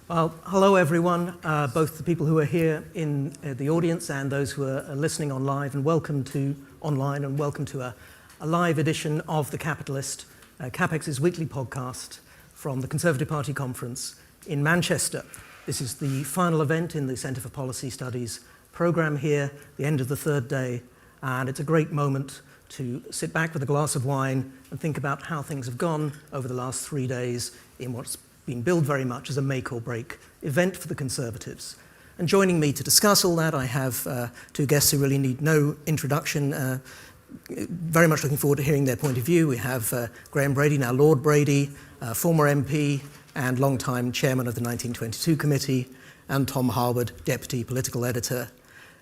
Well, hello everyone, both the people who are here in the audience and those who are listening online, and welcome to a live edition of The Capitalist, CapX's weekly podcast from the Conservative Party conference in Manchester. This is the final event in the Centre for Policy Studies programme here, the end of the third day, and it's a great moment to sit back with a glass of wine and think about how things have gone over the last 3 days in what's been billed very much as a make or break event for the Conservatives. And joining me to discuss all that, I have two guests who really need no introduction. Very much looking forward to hearing their point of view. We have Graham Brady, now Lord Brady, former MP and long-time chairman of the 1922 committee, and Tom Harwood, deputy political editor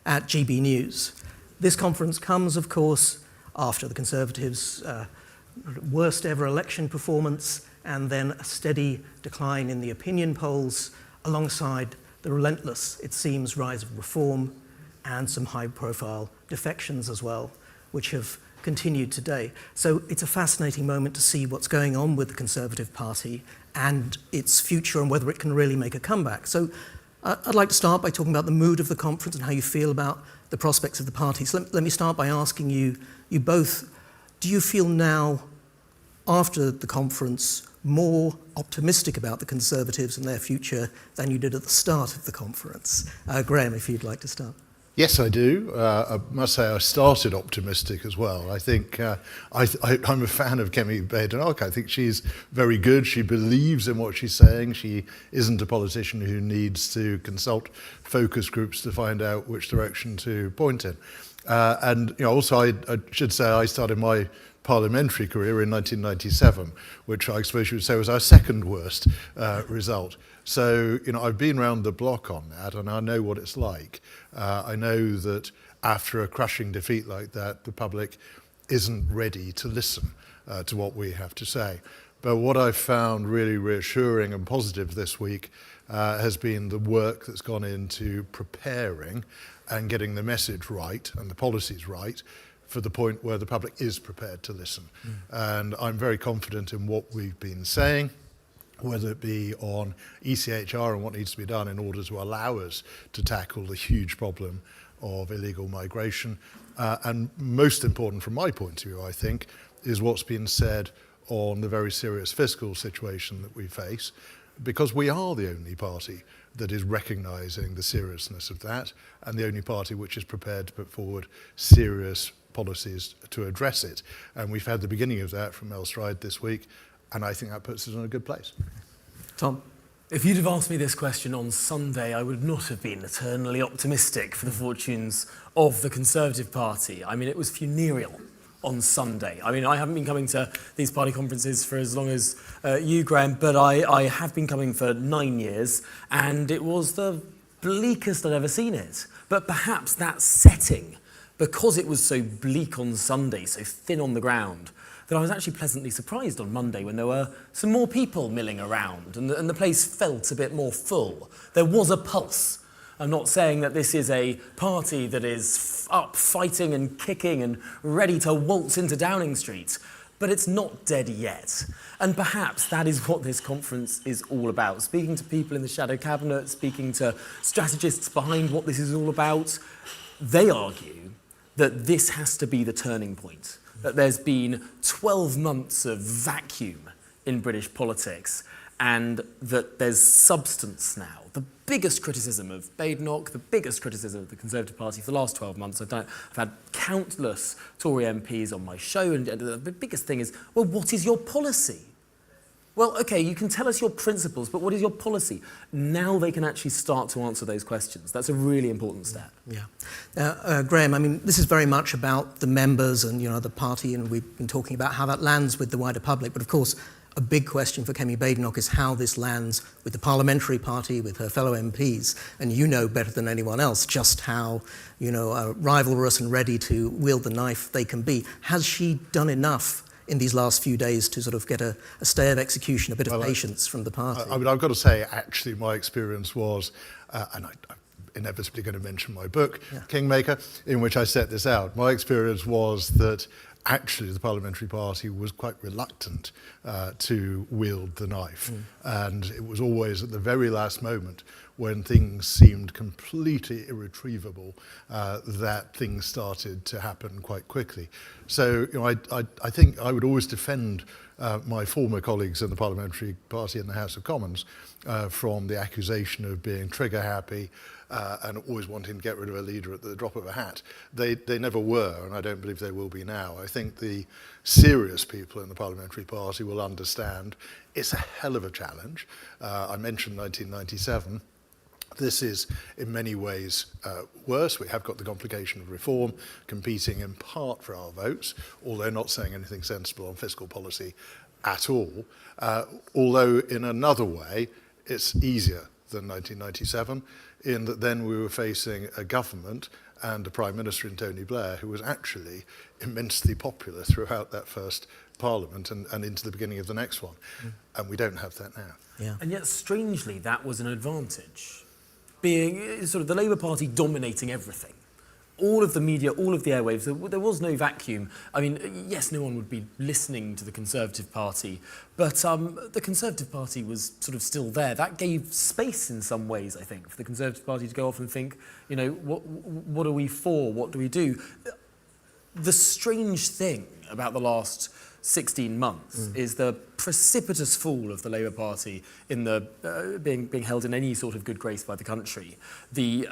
at GB News. This conference comes, of course, after the Conservatives' worst ever election performance, and then a steady decline in the opinion polls alongside the relentless, it seems, rise of reform and some high-profile defections as well, which have continued today. So it's a fascinating moment to see what's going on with the Conservative Party and its future and whether it can really make a comeback. So I'd like to start by talking about the mood of the conference and how you feel about the prospects of the party. So let me start by asking you both, do you feel now, after the conference, more optimistic about the Conservatives and their future than you did at the start of the conference? Graham, if you'd like to start. Yes, I do. I must say I started optimistic as well. I think I'm a fan of Kemi Badenoch. I think she's very good. She believes in what she's saying. She isn't a politician who needs to consult focus groups to find out which direction to point in. And also I should say I started my parliamentary career in 1997, which I suppose you would say was our second worst result. So, I've been around the block on that, and I know what it's like. I know that after a crushing defeat like that, the public isn't ready to listen to what we have to say. But what I've found really reassuring and positive this week has been the work that's gone into preparing and getting the message right and the policies right for the point where the public is prepared to listen. And I'm very confident in what we've been saying, whether it be on ECHR and what needs to be done in order to allow us to tackle the huge problem of illegal migration. And most important from my point of view, I think, is what's been said on the very serious fiscal situation that we face, because we are the only party that is recognising the seriousness of that, and the only party which is prepared to put forward serious policies to address it. And we've had the beginning of that from Mel Stride this week, and I think that puts us in a good place. Tom? If you'd have asked me this question on Sunday, I would not have been eternally optimistic for the fortunes of the Conservative Party. I mean, it was funereal on Sunday. I mean, I haven't been coming to these party conferences for as long as you, Graham, but I have been coming for 9 years, and it was the bleakest I'd ever seen it. But perhaps that setting, because it was so bleak on Sunday, so thin on the ground, that I was actually pleasantly surprised on Monday when there were some more people milling around and the place felt a bit more full. There was a pulse. I'm not saying that this is a party that is up fighting and kicking and ready to waltz into Downing Street, but it's not dead yet. And perhaps that is what this conference is all about. Speaking to people in the shadow cabinet, speaking to strategists behind what this is all about, they argue that this has to be the turning point, that there's been 12 months of vacuum in British politics and that there's substance now. The biggest criticism of Badenoch, the biggest criticism of the Conservative Party for the last 12 months, I've had countless Tory MPs on my show, and the biggest thing is, well, what is your policy? Well, okay, you can tell us your principles, but what is your policy? Now they can actually start to answer those questions. That's a really important step. Yeah. Graham, I mean, this is very much about the members and, the party, and we've been talking about how that lands with the wider public. But of course, a big question for Kemi Badenoch is how this lands with the parliamentary party, with her fellow MPs. And you know better than anyone else just how, rivalrous and ready to wield the knife they can be. Has she done enough in these last few days to sort of get a stay of execution, a bit of patience from the party? I mean, I've got to say, actually, my experience was, and I'm inevitably going to mention my book, Kingmaker, in which I set this out. My experience was that actually the parliamentary party was quite reluctant to wield the knife. And it was always at the very last moment when things seemed completely irretrievable that things started to happen quite quickly. So I think I would always defend my former colleagues in the parliamentary party in the House of Commons from the accusation of being trigger happy and always wanting to get rid of a leader at the drop of a hat. They never were, and I don't believe they will be now. I think the serious people in the parliamentary party will understand it's a hell of a challenge. I mentioned 1997. This is in many ways worse. We have got the complication of reform competing in part for our votes, although not saying anything sensible on fiscal policy at all. Although in another way, it's easier than 1997 in that then we were facing a government and a Prime Minister in Tony Blair who was actually immensely popular throughout that first Parliament and into the beginning of the next one. And we don't have that now. Yeah. And yet, strangely, that was an advantage. Being sort of the Labour Party dominating everything. All of the media, all of the airwaves, there was no vacuum. I mean, yes, no one would be listening to the Conservative Party, but the Conservative Party was sort of still there. That gave space in some ways, I think, for the Conservative Party to go off and think, you know, what are we for? What do we do? The strange thing about the last 16 months is the precipitous fall of the Labour Party in the being held in any sort of good grace by the country. The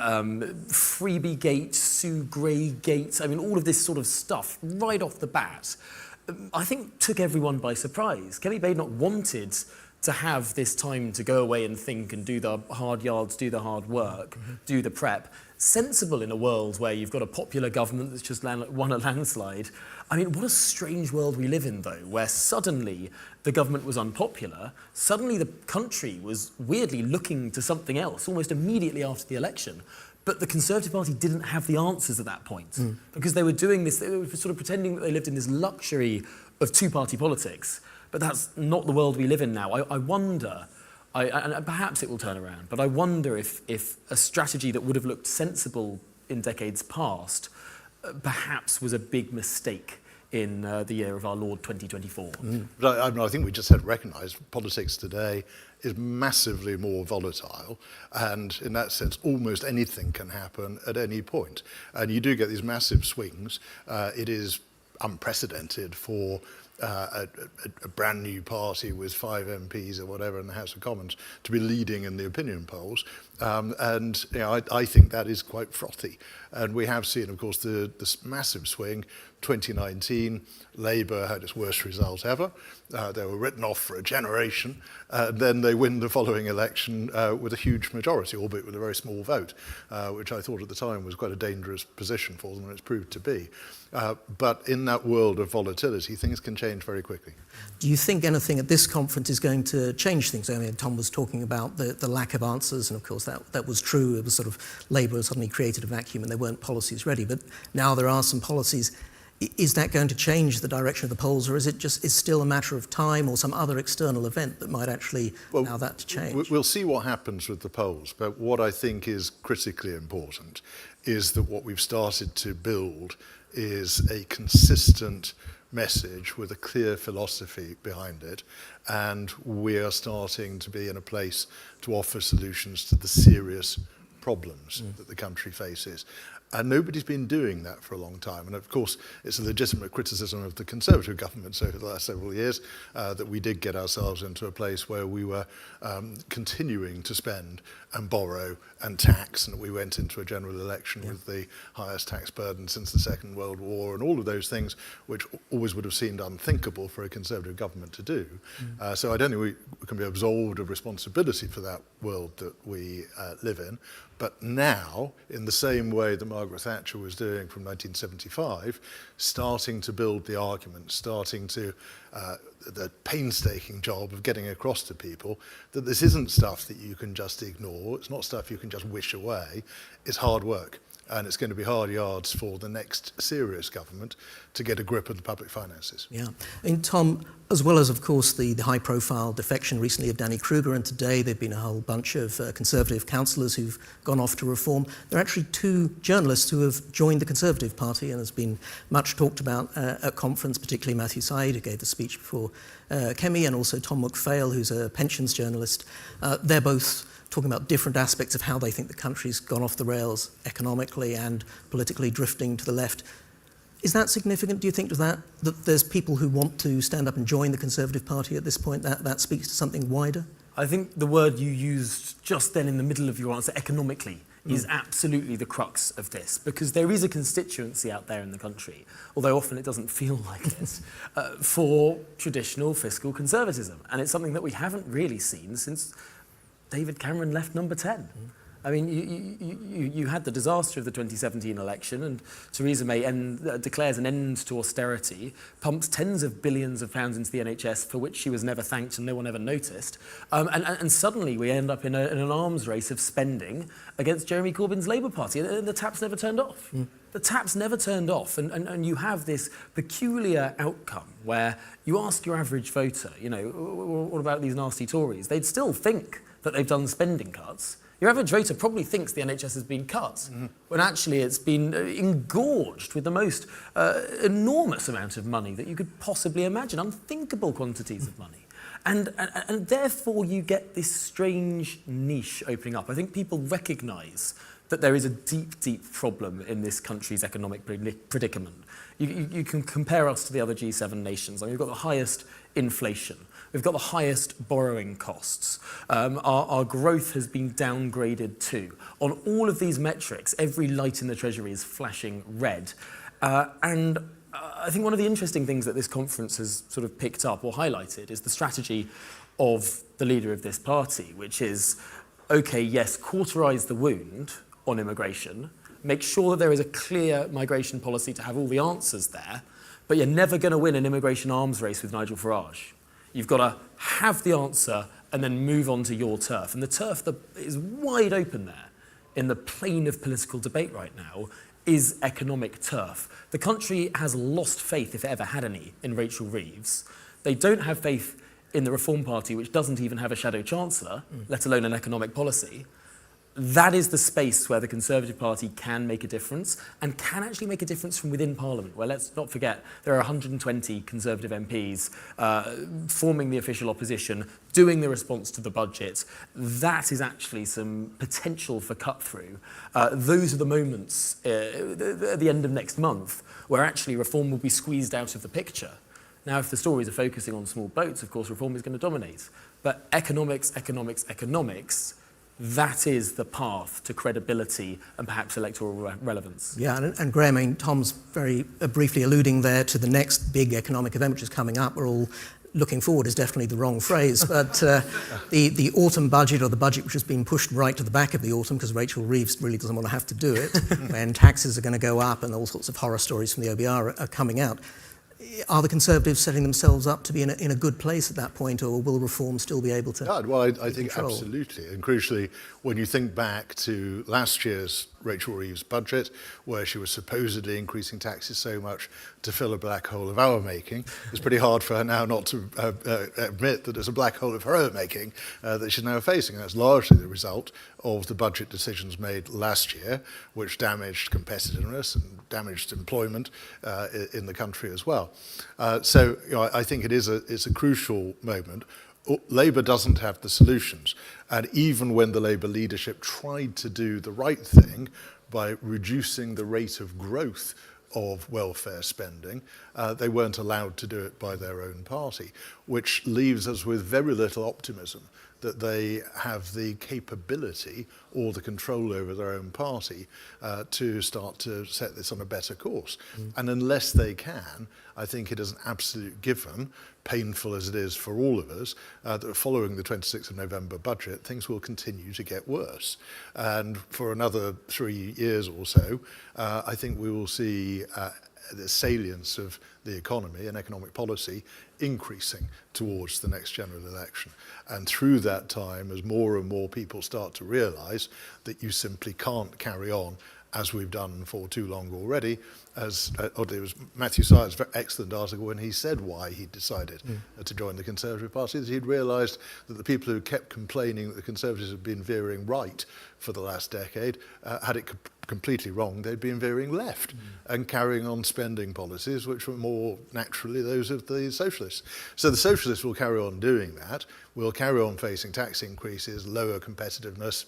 freebie gate, Sue Gray gate, I mean, all of this sort of stuff right off the bat, I think took everyone by surprise. Kemi Badenoch wanted to have this time to go away and think and do the hard yards, do the hard work, do the prep. Sensible in a world where you've got a popular government that's just won a landslide. I mean, what a strange world we live in, though, where suddenly the government was unpopular, suddenly the country was weirdly looking to something else, almost immediately after the election. But the Conservative Party didn't have the answers at that point, because they were doing this, they were sort of pretending that they lived in this luxury of two-party politics. But that's not the world we live in now. I wonder, and perhaps it will turn around, but I wonder if a strategy that would have looked sensible in decades past perhaps was a big mistake in the year of our Lord 2024. But I think we just have to recognise politics today is massively more volatile, and in that sense almost anything can happen at any point. And you do get these massive swings. It is unprecedented for a brand new party with 5 MPs or whatever in the House of Commons to be leading in the opinion polls. And you know, I think that is quite frothy. And we have seen, of course, this massive swing. 2019, Labour had its worst result ever. They were written off for a generation. Then they win the following election with a huge majority, albeit with a very small vote, which I thought at the time was quite a dangerous position for them, and it's proved to be. But in that world of volatility, things can change very quickly. Do you think anything at this conference is going to change things? I mean, Tom was talking about the lack of answers, and of course that was true. It was sort of Labour suddenly created a vacuum and there weren't policies ready. But now there are some policies. Is that going to change the direction of the polls, or is it just still a matter of time or some other external event that might actually allow that to change? We'll see what happens with the polls, but what I think is critically important is that what we've started to build is a consistent message with a clear philosophy behind it, and we are starting to be in a place to offer solutions to the serious problems that the country faces. And nobody's been doing that for a long time. And of course, it's a legitimate criticism of the Conservative governments over the last several years that we did get ourselves into a place where we were continuing to spend and borrow and tax, and we went into a general election with the highest tax burden since the Second World War, and all of those things which always would have seemed unthinkable for a Conservative government to do. So I don't think we can be absolved of responsibility for that world that we live in. But now, in the same way that Margaret Thatcher was doing from 1975, starting to build the argument, starting to the painstaking job of getting across to people that this isn't stuff that you can just ignore, it's not stuff you can just wish away, it's hard work. And it's going to be hard yards for the next serious government to get a grip of the public finances. Yeah. I mean, Tom, as well as, of course, the high-profile defection recently of Danny Kruger, and today there have been a whole bunch of Conservative councillors who've gone off to reform. There are actually 2 journalists who have joined the Conservative Party, and there's been much talked about at conference, particularly Matthew Said, who gave the speech before Kemi, and also Tom McPhail, who's a pensions journalist. They're both talking about different aspects of how they think the country's gone off the rails economically and politically, drifting to the left. Is that significant, do you think, that there's people who want to stand up and join the Conservative Party at this point? That speaks to something wider? I think the word you used just then in the middle of your answer, economically, is absolutely the crux of this, because there is a constituency out there in the country, although often it doesn't feel like it, for traditional fiscal conservatism. And it's something that we haven't really seen since David Cameron left number 10. I mean, you had the disaster of the 2017 election, and Theresa May declares an end to austerity, pumps tens of billions of pounds into the NHS for which she was never thanked and no one ever noticed. And suddenly we end up in an arms race of spending against Jeremy Corbyn's Labour Party, and the tap's never turned off. The tap's never turned off, and you have this peculiar outcome where you ask your average voter, you know, what about these nasty Tories? They'd still think that they've done spending cuts. Your average voter probably thinks the NHS has been cut, when actually it's been engorged with the most enormous amount of money that you could possibly imagine, unthinkable quantities of money. And therefore you get this strange niche opening up. I think people recognise that there is a deep, deep problem in this country's economic predicament. You can compare us to the other G7 nations. I mean, we've got the highest inflation. We've got the highest borrowing costs. Our growth has been downgraded too. On all of these metrics, every light in the Treasury is flashing red. And I think one of the interesting things that this conference has sort of picked up or highlighted is the strategy of the leader of this party, which is, okay, yes, cauterise the wound on immigration, make sure that there is a clear migration policy to have all the answers there, but you're never going to win an immigration arms race with Nigel Farage. You've got to have the answer and then move on to your turf. And the turf that is wide open there in the plane of political debate right now is economic turf. The country has lost faith, if it ever had any, in Rachel Reeves. They don't have faith in the Reform Party, which doesn't even have a shadow chancellor, let alone an economic policy. That is the space where the Conservative Party can make a difference, and can actually make a difference from within Parliament, where, let's not forget, there are 120 Conservative MPs forming the official opposition, doing the response to the budget. That is actually some potential for cut-through. Those are the moments at the end of next month where actually reform will be squeezed out of the picture. Now, if the stories are focusing on small boats, of course, reform is going to dominate. But economics, economics, economics, that is the path to credibility and perhaps electoral relevance. Yeah, and Graham, I mean, Tom's very briefly alluding there to the next big economic event, which is coming up. We're all looking forward is definitely the wrong phrase, but the autumn budget, or the budget which has been pushed right to the back of the autumn because Rachel Reeves really doesn't want to have to do it, when taxes are going to go up and all sorts of horror stories from the OBR are coming out. Are the Conservatives setting themselves up to be in a good place at that point, or will reform still be able to? Yeah, well, I think control? Absolutely. And crucially, when you think back to last year's Rachel Reeves budget, where she was supposedly increasing taxes so much to fill a black hole of our making, it's pretty hard for her now not to admit that there's a black hole of her own making that she's now facing. And that's largely the result of the budget decisions made last year, which damaged competitiveness and damaged employment in the country as well. So I think it's a crucial moment. Labour doesn't have the solutions. And even when the Labour leadership tried to do the right thing by reducing the rate of growth of welfare spending, they weren't allowed to do it by their own party, which leaves us with very little optimism that they have the capability or the control over their own party to start to set this on a better course. And unless they can, I think it is an absolute given, painful as it is for all of us, that following the 26th of November budget, things will continue to get worse. And for another 3 years or so, I think we will see the salience of the economy and economic policy increasing towards the next general election. And through that time, as more and more people start to realise that you simply can't carry on as we've done for too long already. As it was Matthew Syed's very excellent article when he said why he decided to join the Conservative Party, that he'd realised that the people who kept complaining that the Conservatives had been veering right for the last decade had it completely wrong. They'd been veering left and carrying on spending policies which were more naturally those of the socialists. So the socialists will carry on doing that. We'll carry on facing tax increases, lower competitiveness,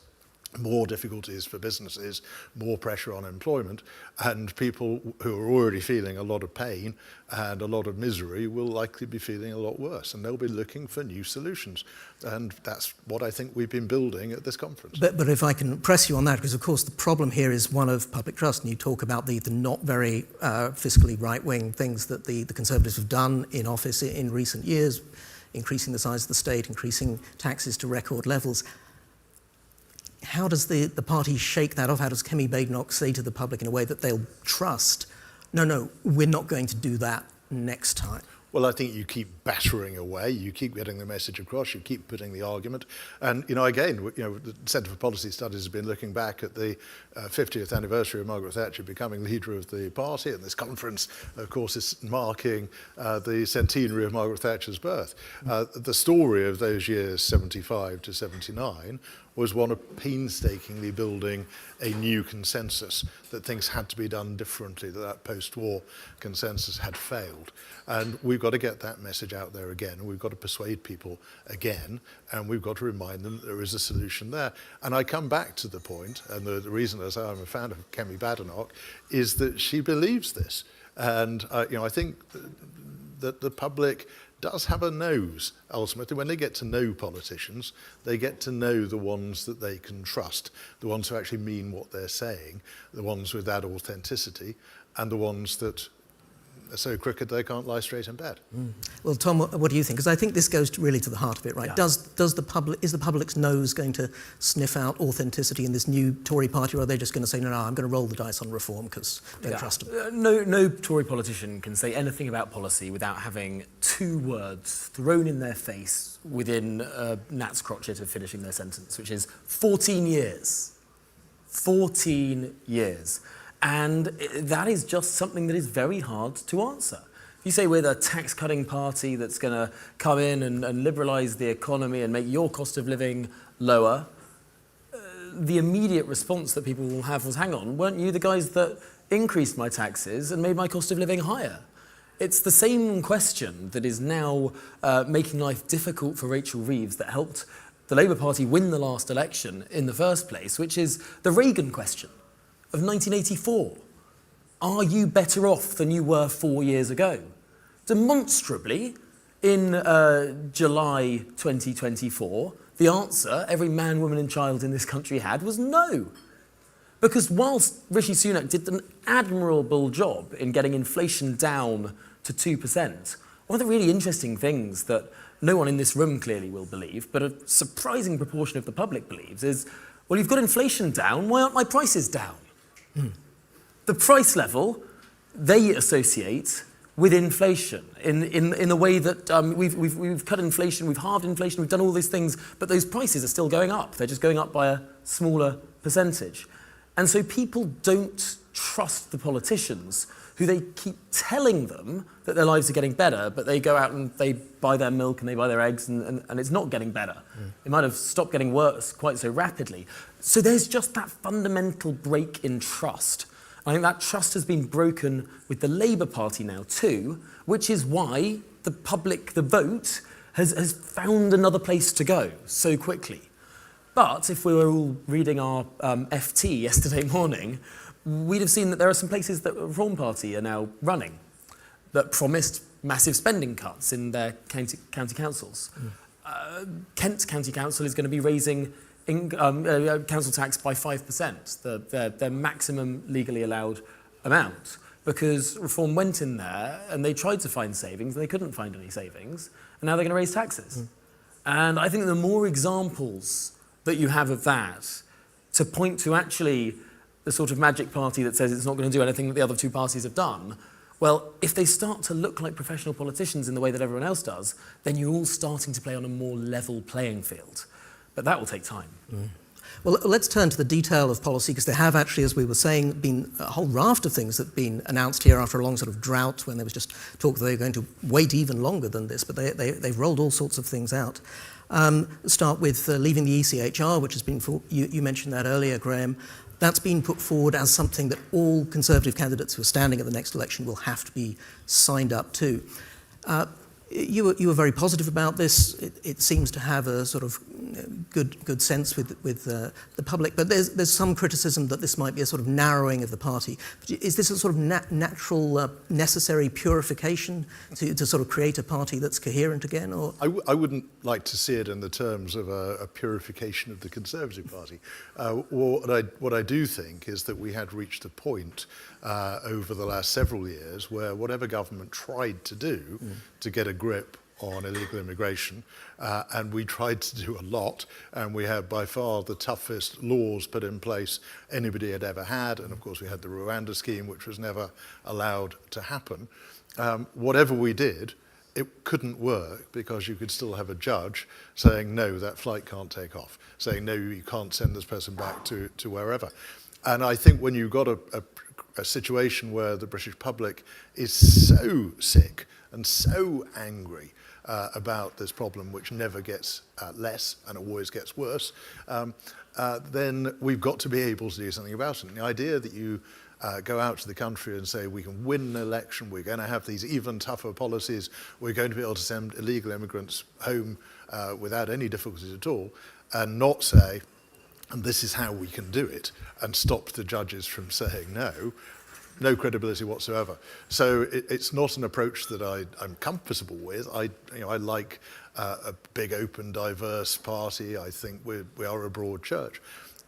more difficulties for businesses, more pressure on employment, and people who are already feeling a lot of pain and a lot of misery will likely be feeling a lot worse, and they'll be looking for new solutions. And that's what I think we've been building at this conference. But if I can press you on that, because of course the problem here is one of public trust, and you talk about the not very fiscally right-wing things that the Conservatives have done in office in recent years, increasing the size of the state, increasing taxes to record levels. How does the party shake that off? How does Kemi Badenoch say to the public in a way that they'll trust, no, we're not going to do that next time? Well, I think you keep battering away, you keep getting the message across, you keep putting the argument. And, again, the Centre for Policy Studies has been looking back at the 50th anniversary of Margaret Thatcher becoming leader of the party, and this conference, of course, is marking the centenary of Margaret Thatcher's birth. The story of those years, 75 to 79, was one of painstakingly building a new consensus, that things had to be done differently, that post-war consensus had failed. And we've got to get that message out there again, and we've got to persuade people again, and we've got to remind them that there is a solution there. And I come back to the point, and the reason as I'm a fan of Kemi Badenoch is that she believes this. And I think that the public does have a nose, ultimately. When they get to know politicians, they get to know the ones that they can trust, the ones who actually mean what they're saying, the ones with that authenticity, and the ones that are so crooked they can't lie straight in bed. Well, Tom, what do you think? Because I think this goes really to the heart of it, right? Yeah. Is the public's nose going to sniff out authenticity in this new Tory party, or are they just going to say, no, I'm going to roll the dice on reform because I don't trust them? No Tory politician can say anything about policy without having two words thrown in their face within a gnat's crotchet of finishing their sentence, which is 14 years. 14 years. And that is just something that is very hard to answer. If you say we're the tax-cutting party that's going to come in and liberalise the economy and make your cost of living lower, the immediate response that people will have was, hang on, weren't you the guys that increased my taxes and made my cost of living higher? It's the same question that is now making life difficult for Rachel Reeves that helped the Labour Party win the last election in the first place, which is the Reagan question of 1984. Are you better off than you were 4 years ago? Demonstrably, in July 2024, the answer every man, woman and child in this country had was no. Because whilst Rishi Sunak did an admirable job in getting inflation down to 2%, one of the really interesting things that no one in this room clearly will believe, but a surprising proportion of the public believes is, well, you've got inflation down, why aren't my prices down? The price level they associate with inflation in the way that we've cut inflation, we've halved inflation, we've done all these things, but those prices are still going up. They're just going up by a smaller percentage. And so people don't trust the politicians who they keep telling them that their lives are getting better, but they go out and they buy their milk and they buy their eggs and it's not getting better. It might have stopped getting worse quite so rapidly. So there's just that fundamental break in trust. I think that trust has been broken with the Labour Party now too, which is why the vote has found another place to go so quickly. But if we were all reading our FT yesterday morning, we'd have seen that there are some places that the Reform Party are now running that promised massive spending cuts in their county councils. Kent County Council is going to be raising council tax by 5%, their maximum legally allowed amount, because Reform went in there and they tried to find savings and they couldn't find any savings, and now they're going to raise taxes. And I think the more examples that you have of that to point to actually the sort of magic party that says it's not going to do anything that the other two parties have done, well, if they start to look like professional politicians in the way that everyone else does, then you're all starting to play on a more level playing field. But that will take time. Well, let's turn to the detail of policy, because there have actually, as we were saying, been a whole raft of things that have been announced here after a long sort of drought when there was just talk that they were going to wait even longer than this, but they've rolled all sorts of things out. Start with leaving the ECHR, which has been, you mentioned that earlier, Graham. That's been put forward as something that all Conservative candidates who are standing at the next election will have to be signed up to. You were very positive about this. It seems to have a sort of good sense with the public, but there's some criticism that this might be a sort of narrowing of the party. Is this a sort of natural, necessary purification to sort of create a party that's coherent again? Or I wouldn't like to see it in the terms of a purification of the Conservative Party. What I do think is that we had reached a point over the last several years where whatever government tried to do to get a grip on illegal immigration, and we tried to do a lot, and we had by far the toughest laws put in place anybody had ever had, and of course we had the Rwanda scheme, which was never allowed to happen. Whatever we did, it couldn't work because you could still have a judge saying, no, that flight can't take off, saying, no, you can't send this person back to wherever. And I think when you've got a situation where the British public is so sick and so angry about this problem, which never gets less and always gets worse, then we've got to be able to do something about it. And the idea that you go out to the country and say, we can win an election, we're going to have these even tougher policies, we're going to be able to send illegal immigrants home without any difficulties at all, and not say, and this is how we can do it, and stop the judges from saying no credibility whatsoever. So it's not an approach that I'm comfortable with. I like a big, open, diverse party. I think we are a broad church.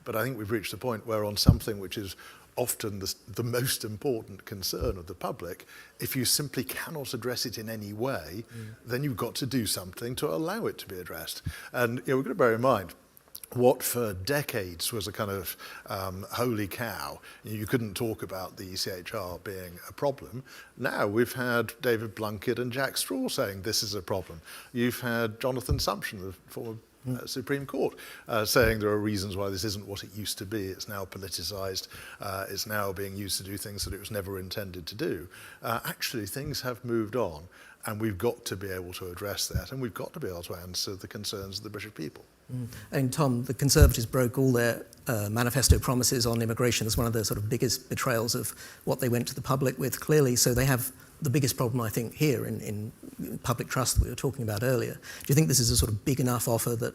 But I think we've reached a point where on something which is often the most important concern of the public, if you simply cannot address it in any way, then you've got to do something to allow it to be addressed. And we've got to bear in mind, what for decades was a kind of holy cow. You couldn't talk about the ECHR being a problem. Now we've had David Blunkett and Jack Straw saying this is a problem. You've had Jonathan Sumption, the former Supreme Court, saying there are reasons why this isn't what it used to be. It's now politicized. It's now being used to do things that it was never intended to do. Actually, things have moved on, and we've got to be able to address that, and we've got to be able to answer the concerns of the British people. And Tom, the Conservatives broke all their manifesto promises on immigration as one of the sort of biggest betrayals of what they went to the public with, clearly. So they have the biggest problem, I think, here in public trust that we were talking about earlier. Do you think this is a sort of big enough offer that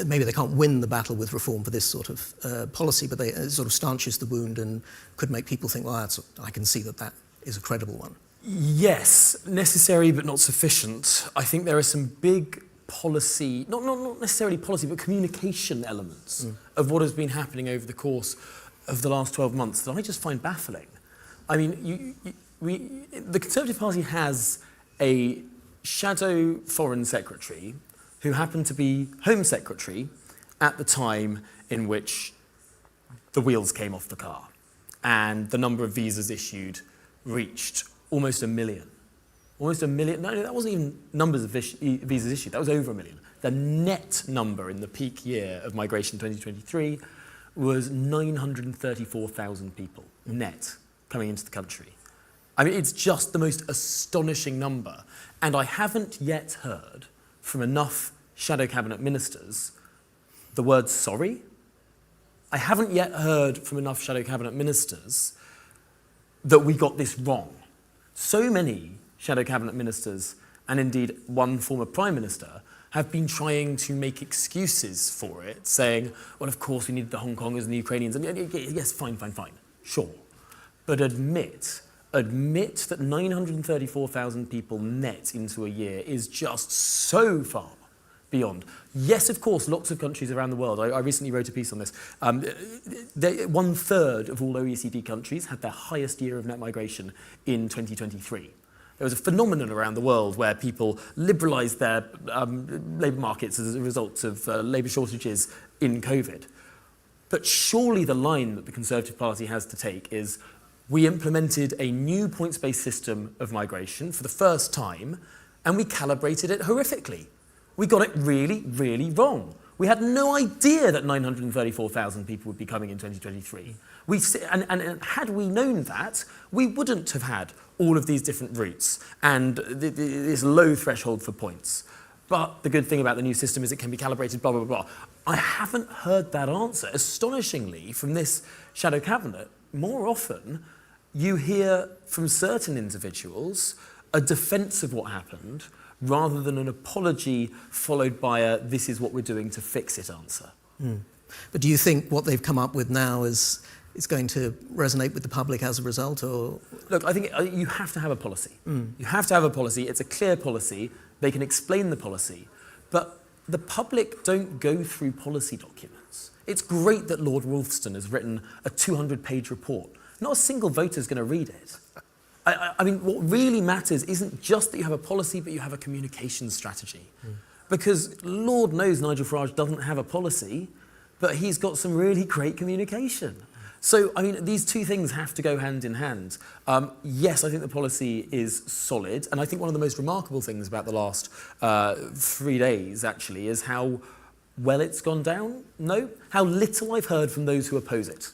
maybe they can't win the battle with reform for this sort of policy, but they sort of stanches the wound and could make people think, well, I can see that is a credible one? Yes, necessary but not sufficient. I think there are some big policy, not necessarily policy, but communication elements of what has been happening over the course of the last 12 months that I just find baffling. I mean, the Conservative Party has a shadow foreign secretary who happened to be Home Secretary at the time in which the wheels came off the car and the number of visas issued reached almost 1 million. Almost 1 million, no, that wasn't even numbers of visas issued, that was over 1 million. The net number in the peak year of migration 2023 was 934,000 people, net, coming into the country. I mean, it's just the most astonishing number. And I haven't yet heard from enough shadow cabinet ministers the word sorry. I haven't yet heard from enough shadow cabinet ministers that we got this wrong. So many shadow cabinet ministers, and indeed one former prime minister, have been trying to make excuses for it, saying, well, of course we needed the Hong Kongers and the Ukrainians, and yes, fine, sure. But admit that 934,000 people net into a year is just so far beyond. Yes, of course, lots of countries around the world, I recently wrote a piece on this, 1/3 of all OECD countries had their highest year of net migration in 2023. There was a phenomenon around the world where people liberalised their labour markets as a result of labour shortages in COVID. But surely the line that the Conservative Party has to take is we implemented a new points-based system of migration for the first time, and we calibrated it horrifically. We got it really, really wrong. We had no idea that 934,000 people would be coming in 2023. And had we known that, we wouldn't have had all of these different routes and this low threshold for points. But the good thing about the new system is it can be calibrated, blah, blah, blah. I haven't heard that answer. Astonishingly, from this shadow cabinet, more often you hear from certain individuals a defence of what happened rather than an apology followed by a this is what we're doing to fix it answer. But do you think what they've come up with now is going to resonate with the public as a result? Or Look, I think you have to have a policy. You have to have a policy. It's a clear policy. They can explain the policy. But the public don't go through policy documents. It's great that Lord Wolfston has written a 200-page report. Not a single voter is going to read it. I mean, what really matters isn't just that you have a policy, but you have a communication strategy. Because Lord knows Nigel Farage doesn't have a policy, but he's got some really great communication. So, I mean, these two things have to go hand in hand. Yes, I think the policy is solid, and I think one of the most remarkable things about the last 3 days, actually, is how well it's gone down. No, how little I've heard from those who oppose it.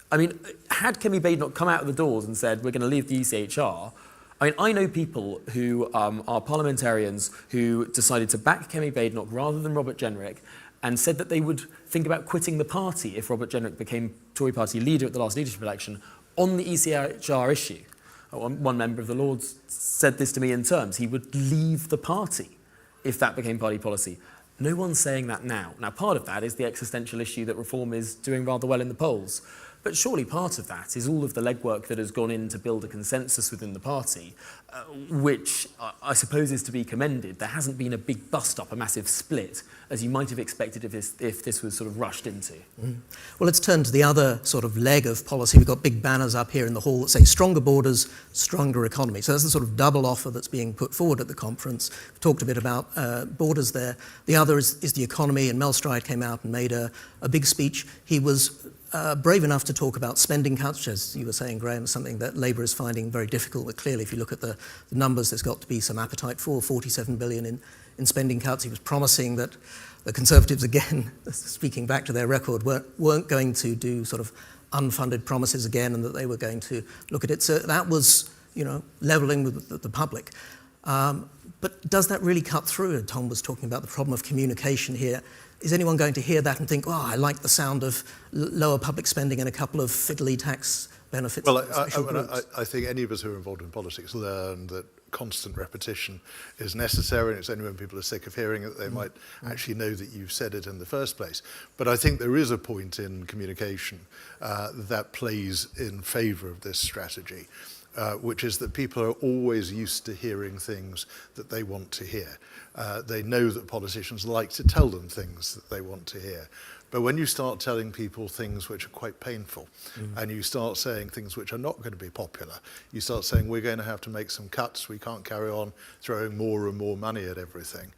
I mean, had Kemi Badenoch come out of the doors and said, we're going to leave the ECHR, I mean, I know people who are parliamentarians who decided to back Kemi Badenoch rather than Robert Jenrick and said that they would think about quitting the party if Robert Jenrick became Tory party leader at the last leadership election on the ECHR issue. One member of the Lords said this to me in terms. He would leave the party if that became party policy. No one's saying that now. Now, part of that is the existential issue that reform is doing rather well in the polls. But surely part of that is all of the legwork that has gone in to build a consensus within the party, which I suppose is to be commended. There hasn't been a big bust-up, a massive split, as you might have expected if this was sort of rushed into. Well, let's turn to the other sort of leg of policy. We've got big banners up here in the hall that say stronger borders, stronger economy. So that's the sort of double offer that's being put forward at the conference. We've talked a bit about borders there. The other is the economy, and Mel Stride came out and made a big speech. He was brave enough to talk about spending cuts, as you were saying, Graham, something that Labour is finding very difficult. But clearly, if you look at the numbers, there's got to be some appetite for 47 billion in spending cuts. He was promising that the Conservatives, again, speaking back to their record, weren't going to do sort of unfunded promises again, and that they were going to look at it. So that was, levelling with the public. But does that really cut through? Tom was talking about the problem of communication here. Is anyone going to hear that and think, oh, I like the sound of lower public spending and a couple of fiddly tax benefits? Well, I think any of us who are involved in politics learn that constant repetition is necessary, and it's only when people are sick of hearing it that they might actually know that you've said it in the first place. But I think there is a point in communication that plays in favour of this strategy. Which is that people are always used to hearing things that they want to hear. They know that politicians like to tell them things that they want to hear. But when you start telling people things which are quite painful, and you start saying things which are not going to be popular, you start saying we're going to have to make some cuts, we can't carry on throwing more and more money at everything.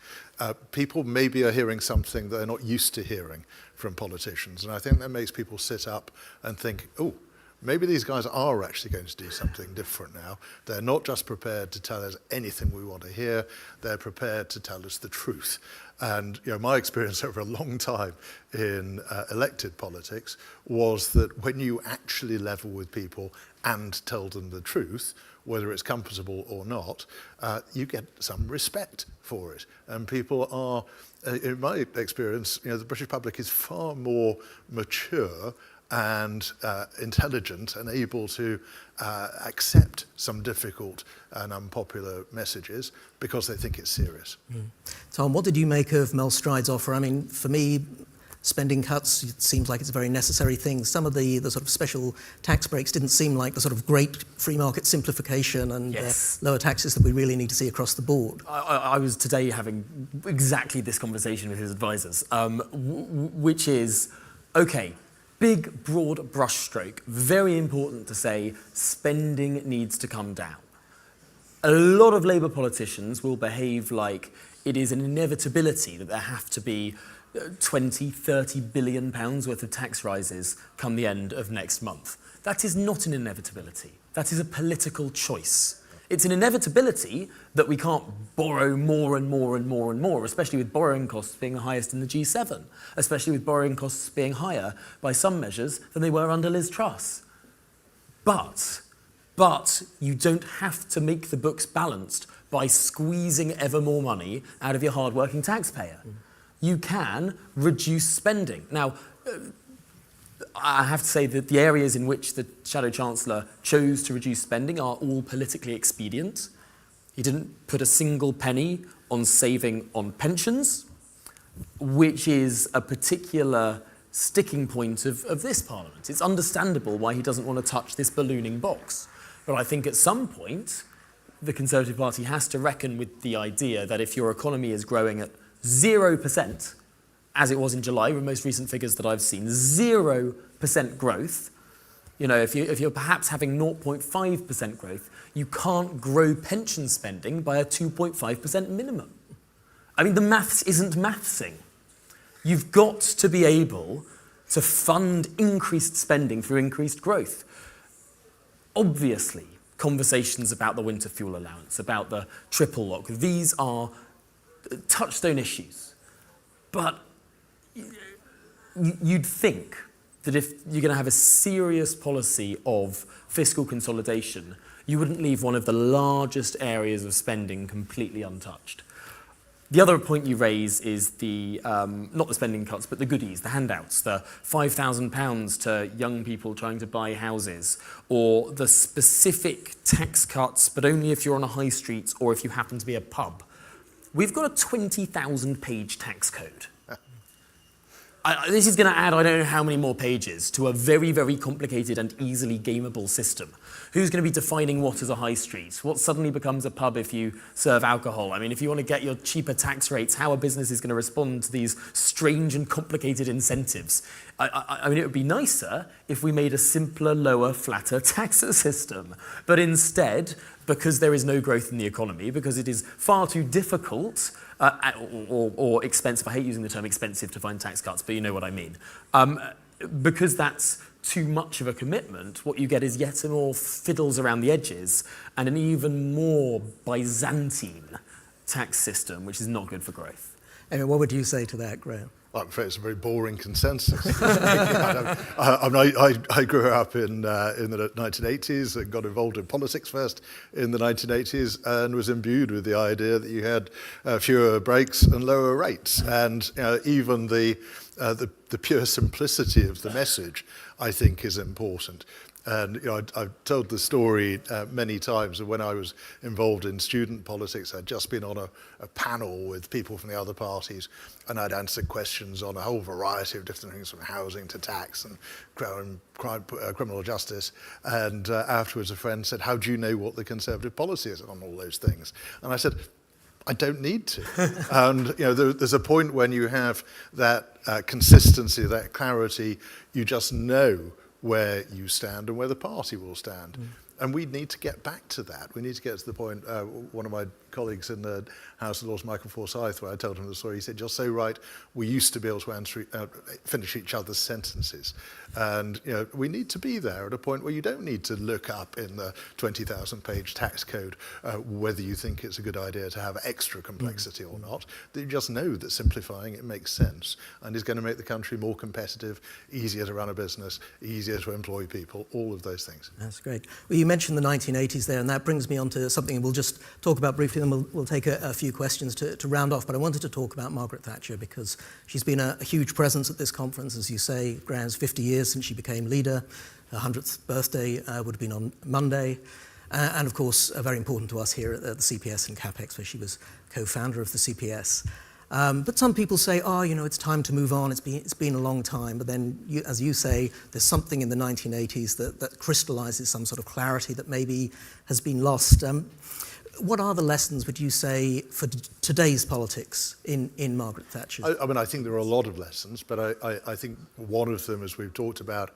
People maybe are hearing something they're not used to hearing from politicians, and I think that makes people sit up and think, oh, maybe these guys are actually going to do something different now. They're not just prepared to tell us anything we want to hear, they're prepared to tell us the truth. And my experience over a long time in elected politics was that when you actually level with people and tell them the truth, whether it's comfortable or not, you get some respect for it. And people are, in my experience, the British public is far more mature and intelligent and able to accept some difficult and unpopular messages because they think it's serious. Tom, what did you make of Mel Stride's offer? I mean, for me, spending cuts, it seems like it's a very necessary thing. Some of the sort of special tax breaks didn't seem like the sort of great free market simplification and lower taxes that we really need to see across the board. I was today having exactly this conversation with his advisors, which is, okay, big, broad brushstroke, very important to say spending needs to come down. A lot of Labour politicians will behave like it is an inevitability that there have to be 20, 30 billion pounds worth of tax rises come the end of next month. That is not an inevitability. That is a political choice. It's an inevitability that we can't borrow more and more and more and more, especially with borrowing costs being the highest in the G7, especially with borrowing costs being higher by some measures than they were under Liz Truss. But you don't have to make the books balanced by squeezing ever more money out of your hard-working taxpayer. You can reduce spending. Now, I have to say that the areas in which the Shadow Chancellor chose to reduce spending are all politically expedient. He didn't put a single penny on saving on pensions, which is a particular sticking point of this Parliament. It's understandable why he doesn't want to touch this ballooning box. But I think at some point, the Conservative Party has to reckon with the idea that if your economy is growing at 0%, as it was in July, with most recent figures that I've seen, 0% growth. You know, if you're perhaps having 0.5% growth, you can't grow pension spending by a 2.5% minimum. I mean, the maths isn't mathsing. You've got to be able to fund increased spending through increased growth. Obviously, conversations about the winter fuel allowance, about the triple lock, these are touchstone issues. But you'd think that if you're going to have a serious policy of fiscal consolidation, you wouldn't leave one of the largest areas of spending completely untouched. The other point you raise is the, not the spending cuts, but the goodies, the handouts, the £5,000 to young people trying to buy houses, or the specific tax cuts, but only if you're on a high street or if you happen to be a pub. We've got a 20,000-page tax code. This is going to add I don't know how many more pages to a very, very complicated and easily gameable system. Who's going to be defining what is a high street? What suddenly becomes a pub if you serve alcohol? I mean, if you want to get your cheaper tax rates, how are businesses going to respond to these strange and complicated incentives? I mean, it would be nicer if we made a simpler, lower, flatter tax system. But instead, because there is no growth in the economy, because it is far too difficult or expensive, I hate using the term expensive to find tax cuts, but you know what I mean. Because that's too much of a commitment, what you get is yet more fiddles around the edges and an even more Byzantine tax system, which is not good for growth. Anyway, what would you say to that, Graham? I'm afraid it's a very boring consensus. I grew up in the 1980s and got involved in politics first in the 1980s and was imbued with the idea that you had fewer breaks and lower rates. And even the pure simplicity of the message, I think, is important. And I've told the story many times. When I was involved in student politics, I'd just been on a panel with people from the other parties, and I'd answered questions on a whole variety of different things, from housing to tax and criminal justice. And afterwards, a friend said, "How do you know what the Conservative policy is on all those things?" And I said, I don't need to. And there's a point when you have that consistency, that clarity, you just know where you stand and where the party will stand. And we need to get back to that. We need to get to the point, one of my colleagues in the House of Lords, Michael Forsyth, where I told him the story, he said, "You're so right, we used to be able to finish each other's sentences." And we need to be there at a point where you don't need to look up in the 20,000-page tax code whether you think it's a good idea to have extra complexity or not. That you just know that simplifying it makes sense and is going to make the country more competitive, easier to run a business, easier to employ people, all of those things. That's great. Well, you mentioned the 1980s there, and that brings me on to something we'll just talk about briefly, and we'll take a few questions to round off. But I wanted to talk about Margaret Thatcher because she's been a huge presence at this conference. As you say, Graham's 50 years since she became leader. Her 100th birthday would have been on Monday. And of course, very important to us here at the CPS and CapX, where she was co-founder of the CPS. But some people say, it's time to move on. It's been a long time. But then, as you say, there's something in the 1980s that crystallizes some sort of clarity that maybe has been lost. What are the lessons, would you say, for today's politics in Margaret Thatcher? I think there are a lot of lessons, but I think one of them, as we've talked about,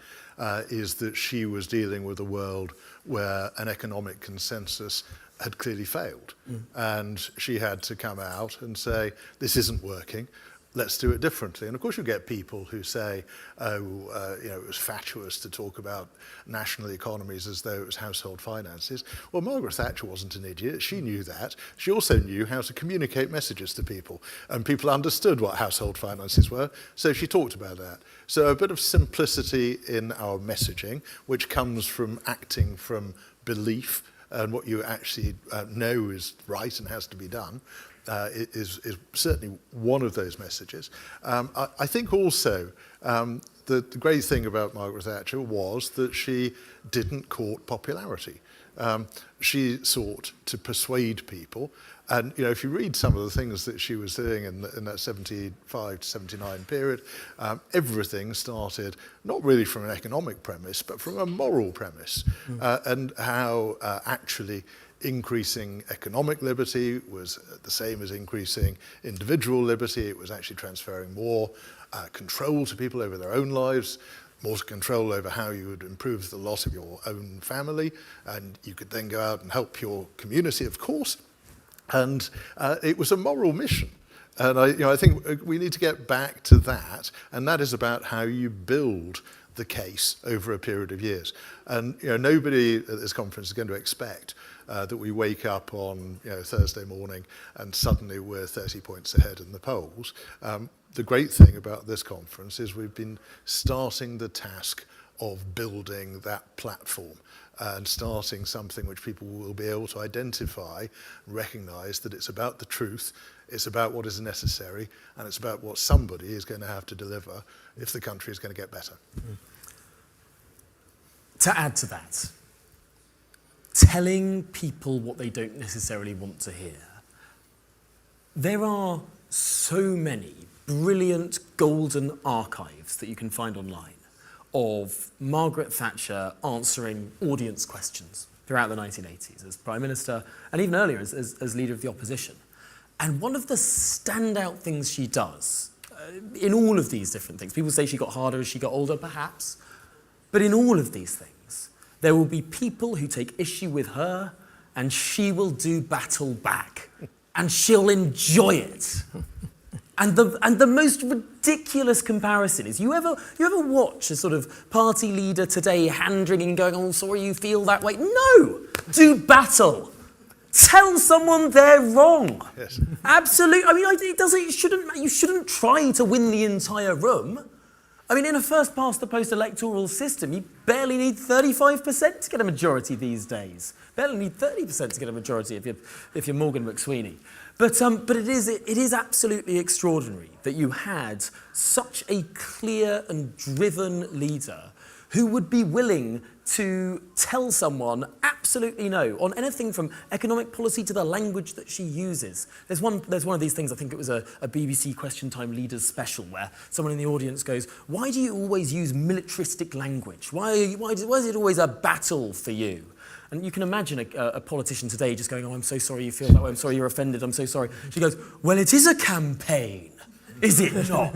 is that she was dealing with a world where an economic consensus had clearly failed. And she had to come out and say, this isn't working. let's do it differently. And of course you get people who say, it was fatuous to talk about national economies as though it was household finances. Well, Margaret Thatcher wasn't an idiot. She knew that. She also knew how to communicate messages to people. And people understood what household finances were, so she talked about that. So a bit of simplicity in our messaging, which comes from acting from belief and what you actually know is right and has to be done, is certainly one of those messages. I think also the great thing about Margaret Thatcher was that she didn't court popularity. She sought to persuade people. And if you read some of the things that she was doing in that 75 to 79 period, everything started not really from an economic premise, but from a moral premise, and how actually increasing economic liberty was the same as increasing individual liberty. It was actually transferring more control to people over their own lives, more control over how you would improve the lot of your own family, and you could then go out and help your community, of course. And it was a moral mission. And I think we need to get back to that, and that is about how you build the case over a period of years. And nobody at this conference is going to expect that we wake up on Thursday morning and suddenly we're 30 points ahead in the polls. The great thing about this conference is we've been starting the task of building that platform and starting something which people will be able to identify, recognise that it's about the truth, it's about what is necessary, and it's about what somebody is going to have to deliver if the country is going to get better. To add to that, telling people what they don't necessarily want to hear. There are so many brilliant golden archives that you can find online of Margaret Thatcher answering audience questions throughout the 1980s as Prime Minister, and even earlier as leader of the opposition. And one of the standout things she does, in all of these different things, people say she got harder as she got older, perhaps, but in all of these things, there will be people who take issue with her, and she will do battle back, and she'll enjoy it. And the most ridiculous comparison is, you ever watch a sort of party leader today hand-wringing, going, "Oh, sorry you feel that way"? No! Do battle. Tell someone they're wrong. Yes. Absolutely. I mean, you shouldn't try to win the entire room. I mean, in a first-past-the-post electoral system, you barely need 35% to get a majority these days. Barely need 30% to get a majority if you're Morgan McSweeney. But it is absolutely extraordinary that you had such a clear and driven leader who would be willing to tell someone absolutely no on anything from economic policy to the language that she uses. There's one of these things, I think it was a BBC Question Time Leaders special, where someone in the audience goes, "Why do you always use militaristic language? Why is it always a battle for you?" And you can imagine a politician today just going, "Oh, I'm so sorry you feel that way. I'm sorry you're offended. I'm so sorry." She goes, "Well, it is a campaign, is it not?"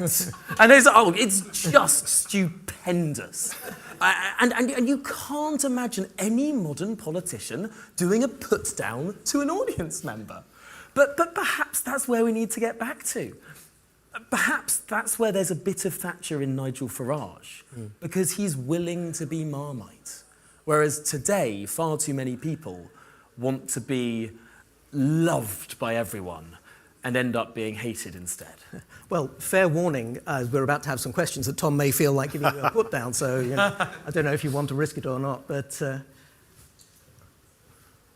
And it's just stupendous. And you can't imagine any modern politician doing a put down to an audience member. But perhaps that's where we need to get back to. Perhaps that's where there's a bit of Thatcher in Nigel Farage, because he's willing to be Marmite. Whereas today, far too many people want to be loved by everyone and end up being hated instead. Well, fair warning, we're about to have some questions that Tom may feel like giving you a put down, so I don't know if you want to risk it or not, but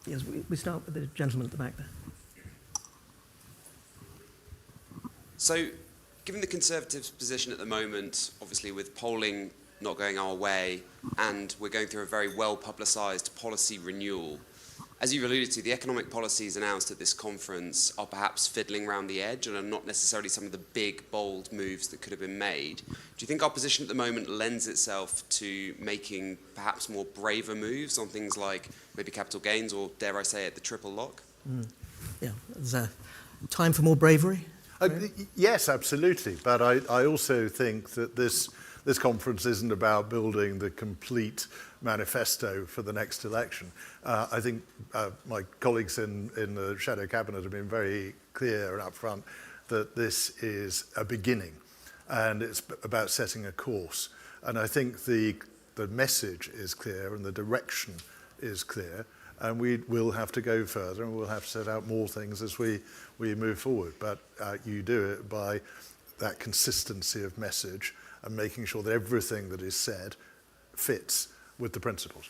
yes, we start with the gentleman at the back there. So, given the Conservatives' position at the moment, obviously with polling not going our way, and we're going through a very well-publicised policy renewal, as you've alluded to, the economic policies announced at this conference are perhaps fiddling around the edge and are not necessarily some of the big, bold moves that could have been made. Do you think our position at the moment lends itself to making perhaps more braver moves on things like maybe capital gains or, dare I say it, the triple lock? Yeah, there's time for more bravery. Yes, absolutely. But I also think that this conference isn't about building the complete manifesto for the next election. I think my colleagues in the Shadow Cabinet have been very clear and upfront that this is a beginning, and it's about setting a course. And I think the message is clear and the direction is clear, and we will have to go further and we'll have to set out more things as we move forward. But you do it by that consistency of message and making sure that everything that is said fits with the principles.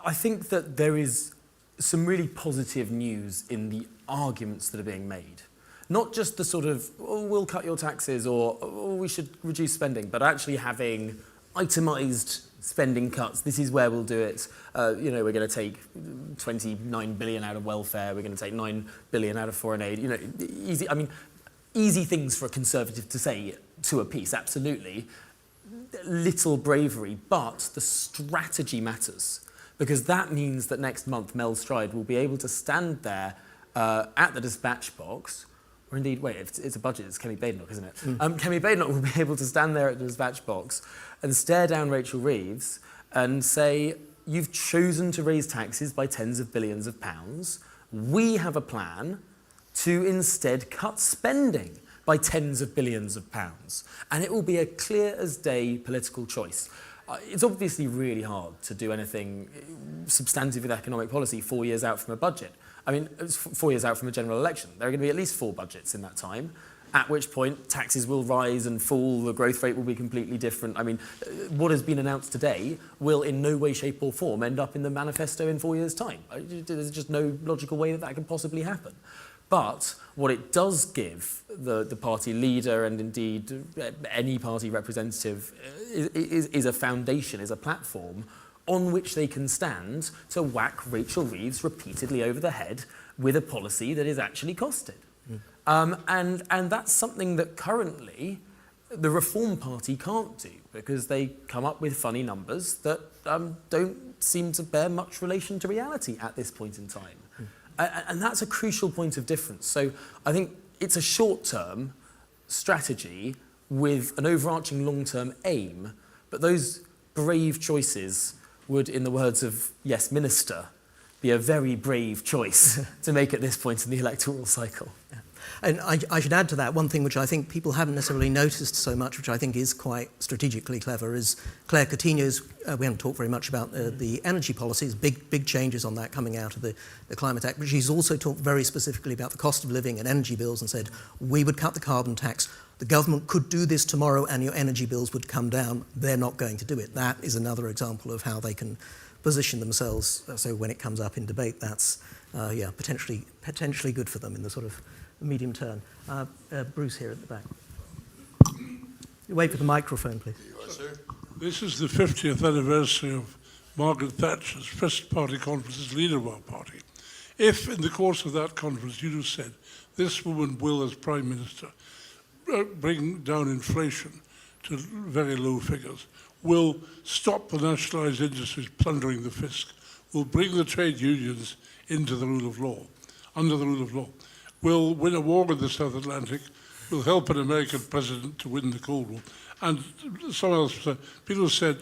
I think that there is some really positive news in the arguments that are being made. Not just the sort of, oh, we'll cut your taxes or oh, we should reduce spending, but actually having itemised spending cuts. This is where we'll do it. You know, we're going to take 29 billion out of welfare. We're going to take 9 billion out of foreign aid. You know, easy. I mean, easy things for a Conservative to say to a piece, absolutely. Little bravery, but the strategy matters, because that means that next month Mel Stride will be able to stand there at the dispatch box, or indeed, wait, if it's a budget, it's Kemi Badenoch, isn't it? Kemi Badenoch will be able to stand there at the dispatch box and stare down Rachel Reeves and say, you've chosen to raise taxes by tens of billions of pounds. We have a plan to instead cut spending by tens of billions of pounds. And it will be a clear as day political choice. It's obviously really hard to do anything substantive with economic policy 4 years out from a budget. I mean, it's 4 years out from a general election. There are going to be at least 4 budgets in that time, at which point taxes will rise and fall, the growth rate will be completely different. I mean, what has been announced today will in no way, shape or form end up in the manifesto in 4 years' time. There's just no logical way that that can possibly happen. But what it does give the party leader and indeed any party representative is a foundation, is a platform on which they can stand to whack Rachel Reeves repeatedly over the head with a policy that is actually costed. And that's something that currently the Reform Party can't do, because they come up with funny numbers that don't seem to bear much relation to reality at this point in time. And that's a crucial point of difference. So I think it's a short-term strategy with an overarching long-term aim, but those brave choices would, in the words of Yes Minister, be a very brave choice to make at this point in the electoral cycle. Yeah. And I should add to that one thing which I think people haven't necessarily noticed so much, which I think is quite strategically clever, is Claire Coutinho's, we haven't talked very much about the energy policies, big changes on that coming out of the Climate Act, but she's also talked very specifically about the cost of living and energy bills and said, we would cut the carbon tax, the government could do this tomorrow and your energy bills would come down. They're not going to do it. That is another example of how they can position themselves, so when it comes up in debate, that's potentially good for them in the sort of medium term. Bruce here at the back. Wait for the microphone, please. This is the 50th anniversary of Margaret Thatcher's first party conference as leader of our party. If in the course of that conference you'd have said, this woman will, as Prime Minister, bring down inflation to very low figures, will stop the nationalised industries plundering the fisc, will bring the trade unions into the rule of law, under the rule of law, will win a war in the South Atlantic, will help an American president to win the Cold War. And someone else said, people said,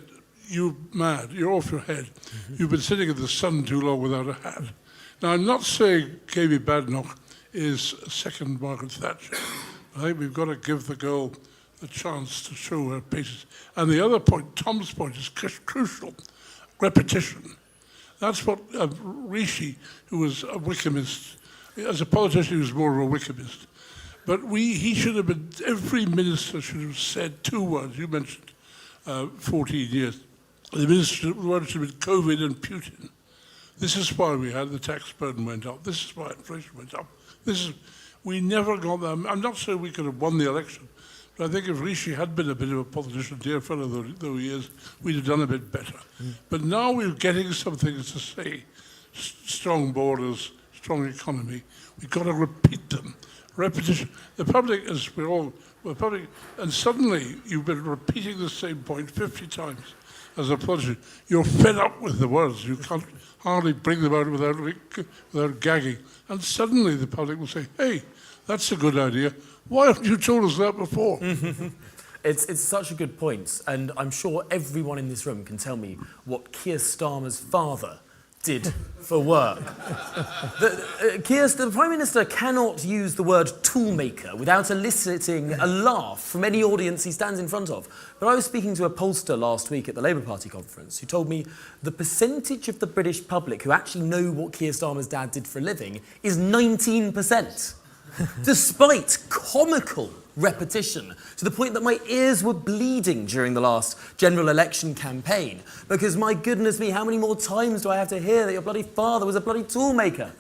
you're mad, you're off your head. You've been sitting in the sun too long without a hat. Now, I'm not saying Kemi Badenoch is a second Margaret Thatcher. I think we've got to give the girl a chance to show her paces. And the other point, Tom's point, is crucial. Repetition. That's what Rishi, who was a Wickhamist, as a politician, he was more of a Wickhamist. But he should have been, every minister should have said 2 words. You mentioned 14 years. The word should have been COVID and Putin. This is why we had the tax burden went up. This is why inflation went up. We never got that. I'm not saying we could have won the election, but I think if Rishi had been a bit of a politician, dear fellow though he is, we'd have done a bit better. But now we're getting some things to say. Strong borders, strong economy. We've got to repeat them. Repetition. The public, as we're public, and suddenly you've been repeating the same point 50 times as a politician. You're fed up with the words. You can't hardly bring them out without gagging. And suddenly the public will say, hey, that's a good idea. Why haven't you told us that before? It's such a good point, and I'm sure everyone in this room can tell me what Keir Starmer's father did for work. The Prime Minister cannot use the word toolmaker without eliciting a laugh from any audience he stands in front of. But I was speaking to a pollster last week at the Labour Party conference who told me the percentage of the British public who actually know what Keir Starmer's dad did for a living is 19%, despite comical repetition, to the point that my ears were bleeding during the last general election campaign, because my goodness me, how many more times do I have to hear that your bloody father was a bloody toolmaker?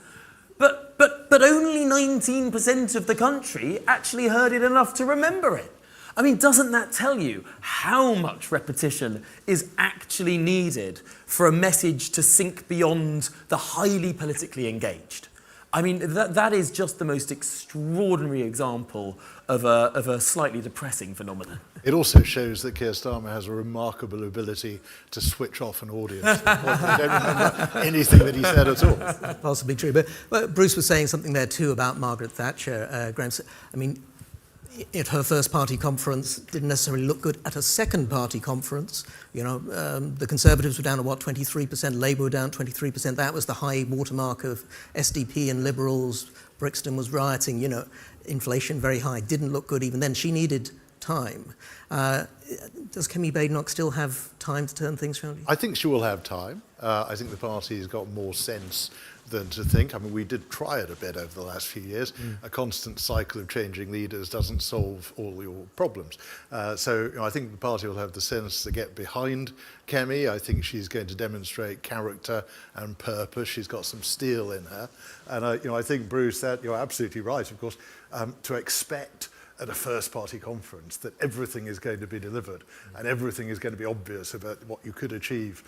But only 19% of the country actually heard it enough to remember it. I mean, doesn't that tell you how much repetition is actually needed for a message to sink beyond the highly politically engaged? I mean, that is just the most extraordinary example of a slightly depressing phenomenon. It also shows that Keir Starmer has a remarkable ability to switch off an audience. They don't remember anything that he said at all. Possibly true. But Bruce was saying something there too about Margaret Thatcher. Graham, I mean, at her first party conference, didn't necessarily look good at a second party conference. You know, the Conservatives were down at 23%, Labour were down 23%. That was the high watermark of SDP and Liberals. Brixton was rioting, you know, inflation very high. Didn't look good even then. She needed time. Does Kemi Badenoch still have time to turn things around? I think she will have time. I think the party's got more sense than to think. I mean, we did try it a bit over the last few years. A constant cycle of changing leaders doesn't solve all your problems. So you know, I think the party will have the sense to get behind Kemi. I think she's going to demonstrate character and purpose. She's got some steel in her. And I think, Bruce, that you're absolutely right, of course, to expect at a first party conference that everything is going to be delivered and everything is going to be obvious about what you could achieve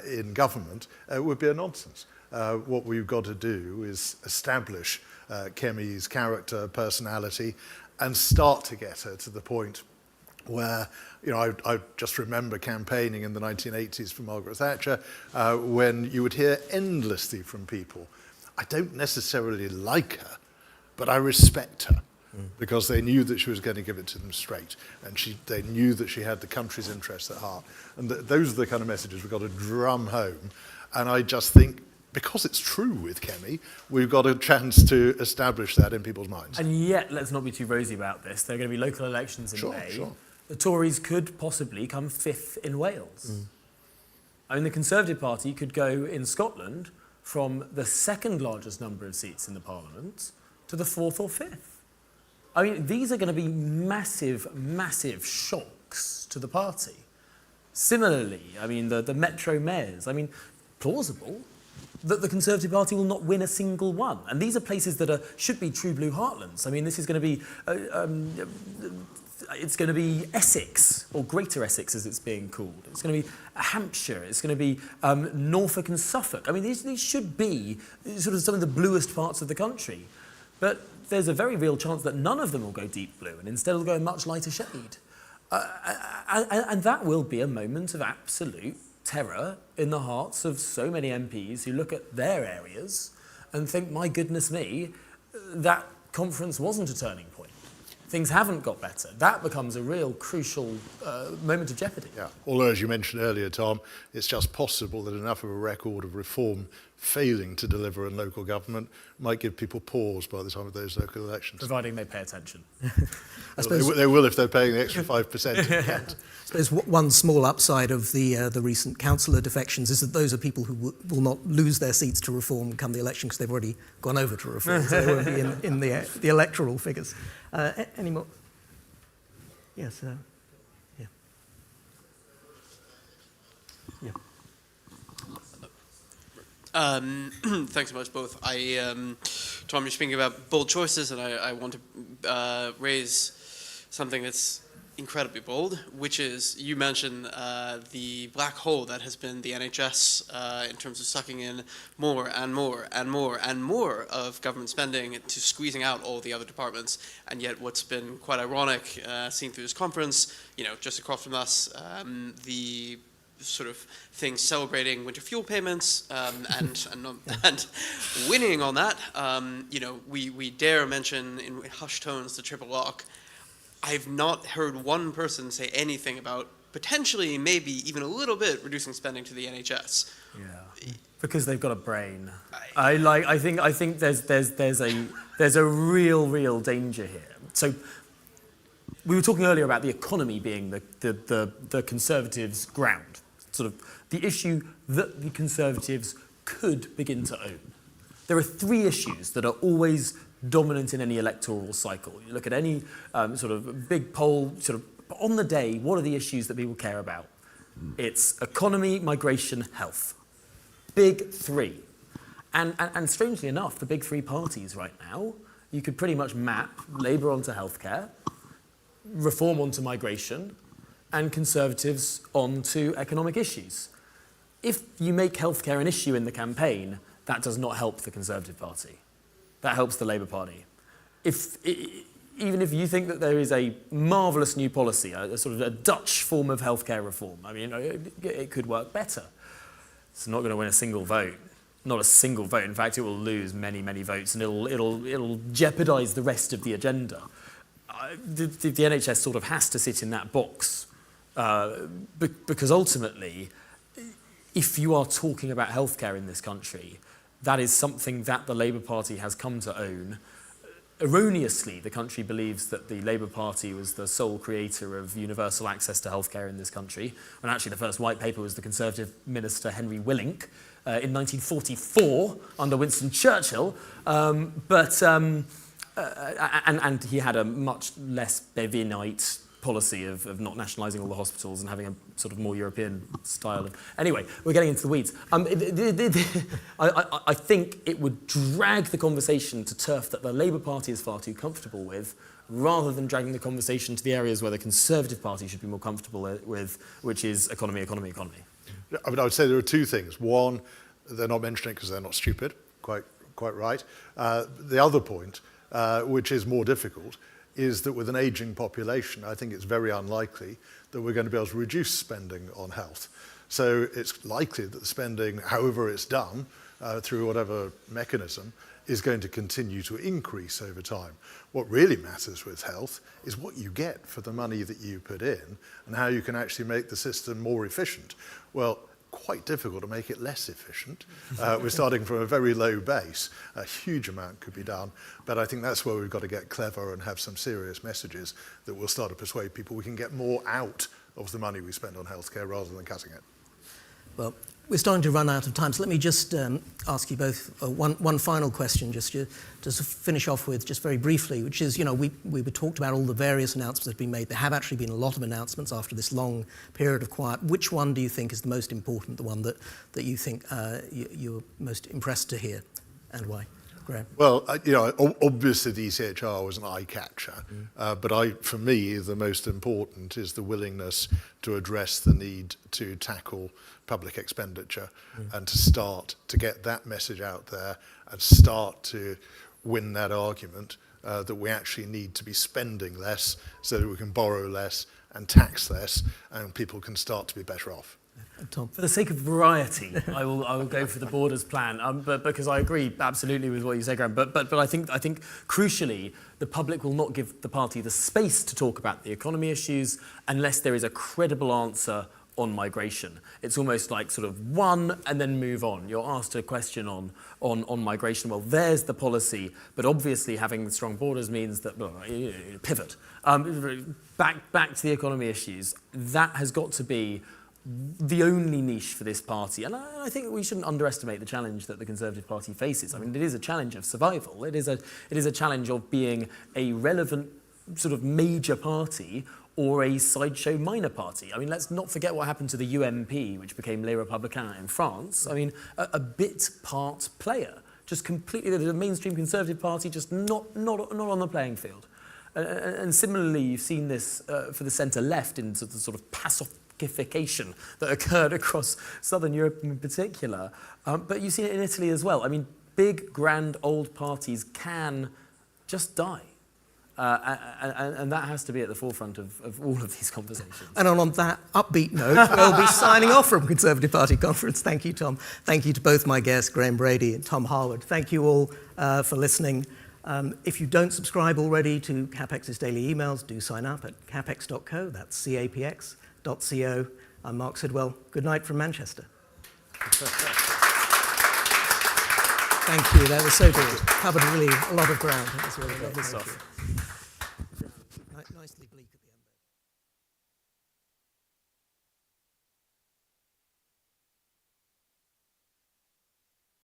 in government would be a nonsense. What we've got to do is establish Kemi's character, personality, and start to get her to the point where, you know, I just remember campaigning in the 1980s for Margaret Thatcher when you would hear endlessly from people, I don't necessarily like her, but I respect her. Because they knew that she was going to give it to them straight, and they knew that she had the country's interests at heart. And those are the kind of messages we've got to drum home. And I just think, because it's true with Kemi, we've got a chance to establish that in people's minds. And yet, let's not be too rosy about this. There are going to be local elections in May. Sure. The Tories could possibly come fifth in Wales. I mean, the Conservative Party could go in Scotland from the second largest number of seats in the Parliament to the fourth or fifth. I mean, these are going to be massive, massive shocks to the party. Similarly, I mean, the metro mayors, I mean, plausible that the Conservative Party will not win a single one. And these are places that should be true blue heartlands. I mean, this is going to be, it's going to be Essex, or Greater Essex as it's being called. It's going to be Hampshire. It's going to be Norfolk and Suffolk. I mean, these should be sort of some of the bluest parts of the country. But there's a very real chance that none of them will go deep blue, and instead will go a much lighter shade. And that will be a moment of absolute terror in the hearts of so many MPs who look at their areas and think, my goodness me, that conference wasn't a turning point. Things haven't got better. That becomes a real crucial moment of jeopardy. Yeah. Although, as you mentioned earlier, Tom, it's just possible that enough of a record of reform failing to deliver in local government might give people pause by the time of those local elections. Providing they pay attention. I suppose They will if they're paying the extra 5% in Kent. I suppose one small upside of the recent councillor defections is that those are people who will not lose their seats to reform come the election because they've already gone over to reform, so they won't be in the electoral figures. Any more? Yes. Yeah. Yeah. Thanks so much, both. Tom, you're speaking about bold choices, and I want to raise something that's incredibly bold, which is, you mentioned the black hole that has been the NHS in terms of sucking in more and more and more and more of government spending to squeezing out all the other departments. And yet what's been quite ironic, seen through this conference, you know, just across from us, the sort of things celebrating winter fuel payments and winning on that. You know, we dare mention in hushed tones the triple lock. I've not heard one person say anything about potentially, maybe even a little bit, reducing spending to the NHS. Yeah. Because they've got a brain. I think there's a real danger here. So we were talking earlier about the economy being the Conservatives' ground, sort of the issue that the Conservatives could begin to own. There are three issues that are always dominant in any electoral cycle. You look at any sort of big poll, sort of on the day, what are the issues that people care about? It's economy, migration, health. Big three. And strangely enough, the big three parties right now, you could pretty much map Labour onto healthcare, Reform onto migration, and Conservatives onto economic issues. If you make healthcare an issue in the campaign, that does not help the Conservative Party. That helps the Labour Party. Even if you think that there is a marvellous new policy, a sort of a Dutch form of healthcare reform, I mean, it could work better. It's not going to win a single vote. Not a single vote. In fact, it will lose many votes, and it'll jeopardise the rest of the agenda. The NHS sort of has to sit in that box because ultimately, if you are talking about healthcare in this country, that is something that the Labour Party has come to own. Erroneously, the country believes that the Labour Party was the sole creator of universal access to healthcare in this country, when actually the first white paper was the Conservative Minister Henry Willink in 1944 under Winston Churchill, and he had a much less Bevinite policy of not nationalising all the hospitals and having a sort of more European style of... Anyway, we're getting into the weeds. I think it would drag the conversation to turf that the Labour Party is far too comfortable with, rather than dragging the conversation to the areas where the Conservative Party should be more comfortable with, which is economy. I mean, I would say there are two things. One, they're not mentioning it because they're not stupid, quite right. The other point, which is more difficult, is that with an ageing population, I think it's very unlikely that we're going to be able to reduce spending on health. So it's likely that the spending, however it's done, through whatever mechanism, is going to continue to increase over time. What really matters with health is what you get for the money that you put in and how you can actually make the system more efficient. Well, quite difficult to make it less efficient. We're starting from a very low base. A huge amount could be done, but I think that's where we've got to get clever and have some serious messages that will start to persuade people we can get more out of the money we spend on healthcare rather than cutting it. Well, we're starting to run out of time, so let me just ask you both one final question, just to finish off with, just very briefly, which is, you know, we talked about all the various announcements that have been made. There have actually been a lot of announcements after this long period of quiet. Which one do you think is the most important, the one that you think you're most impressed to hear, and why? Graham? Well, you know, obviously the ECHR was an eye catcher, but for me, the most important is the willingness to address the need to tackle public expenditure and to start to get that message out there and start to win that argument that we actually need to be spending less so that we can borrow less and tax less and people can start to be better off. Tom? For the sake of variety, I will go for the Borders plan, but because I agree absolutely with what you say, Graham. But I think crucially, the public will not give the party the space to talk about the economy issues unless there is a credible answer on migration. It's almost like sort of one and then move on. You're asked a question on migration. Well, there's the policy, but obviously having strong borders means that pivot back to the economy issues. That has got to be the only niche for this party. And I think we shouldn't underestimate the challenge that the Conservative Party faces. I mean, it is a challenge of survival. It is a challenge of being a relevant sort of major party or a sideshow minor party. I mean, let's not forget what happened to the UMP, which became Les Républicains in France. I mean, a bit part player, just completely the mainstream Conservative Party, just not on the playing field. And similarly, you've seen this for the centre-left in the sort of pacification that occurred across southern Europe in particular. But you've seen it in Italy as well. I mean, big, grand, old parties can just die. And that has to be at the forefront of all of these conversations. And on that upbeat note, we'll be signing off from Conservative Party Conference. Thank you, Tom. Thank you to both my guests, Graham Brady and Tom Harwood. Thank you all for listening. If you don't subscribe already to CapX's daily emails, do sign up at capx.co. That's capx.co. I'm Marc Sidwell. Good night from Manchester. Thank you. That was so good. Covered really a lot of ground. It was really good. Thank you.